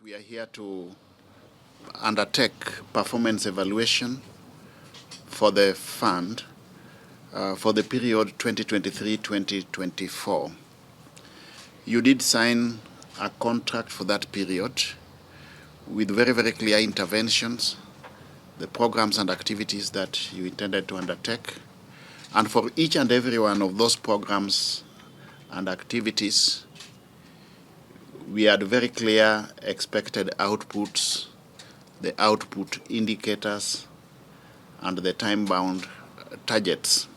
We are here to undertake performance evaluation for the fund for the period 2023-2024. You did sign a contract for that period with very, very clear interventions, the programs and activities that you intended to undertake. And for each and every one of those programs and activities, we had very clear expected outputs, the output indicators, and the time-bound targets.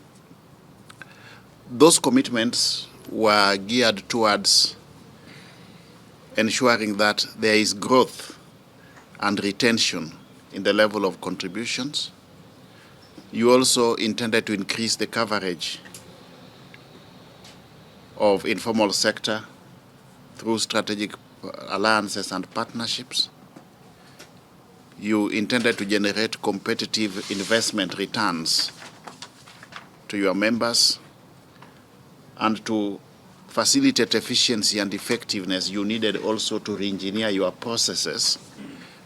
Those commitments were geared towards ensuring that there is growth and retention in the level of contributions. You also intended to increase the coverage of informal sector through strategic alliances and partnerships. You intended to generate competitive investment returns to your members, and to facilitate efficiency and effectiveness, you needed also to re-engineer your processes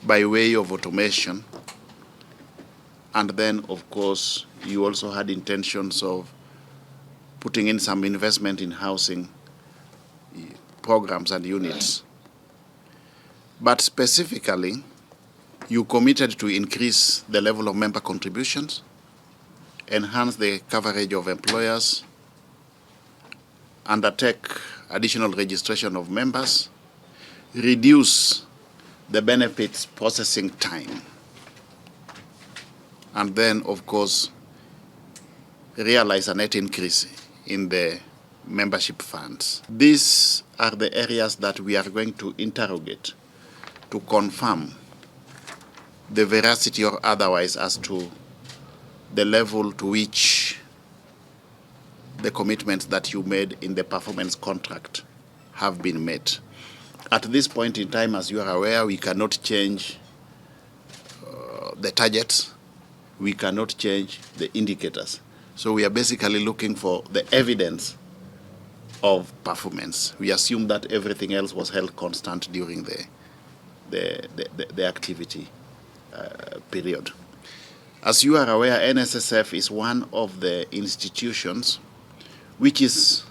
by way of automation. And then, of course, you also had intentions of putting in some investment in housing programs and units. But specifically, you committed to increase the level of member contributions, enhance the coverage of employers, undertake additional registration of members, reduce the benefits processing time, and then, of course, realize a net increase in the membership funds. These are the areas that we are going to interrogate to confirm the veracity or otherwise as to the level to which the commitments that you made in the performance contract have been met. At this point in time, as you are aware, we cannot change the targets. We cannot change the indicators. So we are basically looking for the evidence of performance. We assume that everything else was held constant during the activity period. As you are aware, NSSF is one of the institutions which is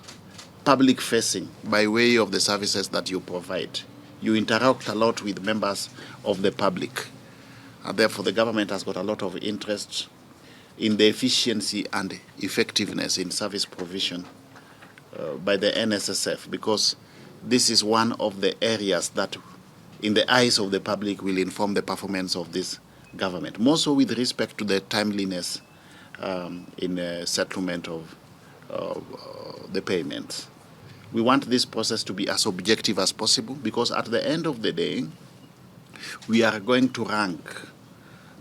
public-facing by way of the services that you provide. You interact a lot with members of the public, and therefore the government has got a lot of interest in the efficiency and effectiveness in service provision by the NSSF, because this is one of the areas that, in the eyes of the public, will inform the performance of this government, more so with respect to the timeliness in settlement of the payments. We want this process to be as objective as possible, because at the end of the day, we are going to rank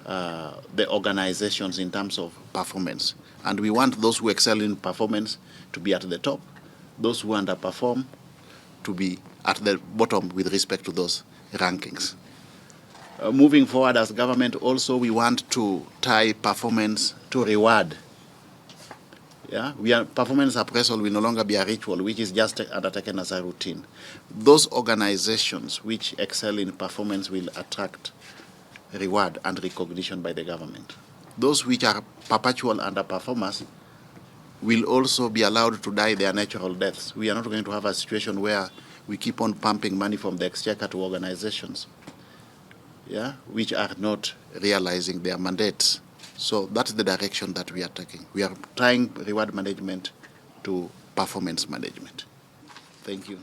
the organizations in terms of performance. And we want those who excel in performance to be at the top, those who underperform to be at the bottom with respect to those rankings. Moving forward as government also, we want to tie performance to reward. Performance appraisal will no longer be a ritual, which is just undertaken as a routine. Those organizations which excel in performance will attract reward and recognition by the government. Those which are perpetual underperformers will also be allowed to die their natural deaths. We are not going to have a situation where we keep on pumping money from the exchequer to organizations which are not realizing their mandates. So that's the direction that we are taking. We are tying reward management to performance management. Thank you.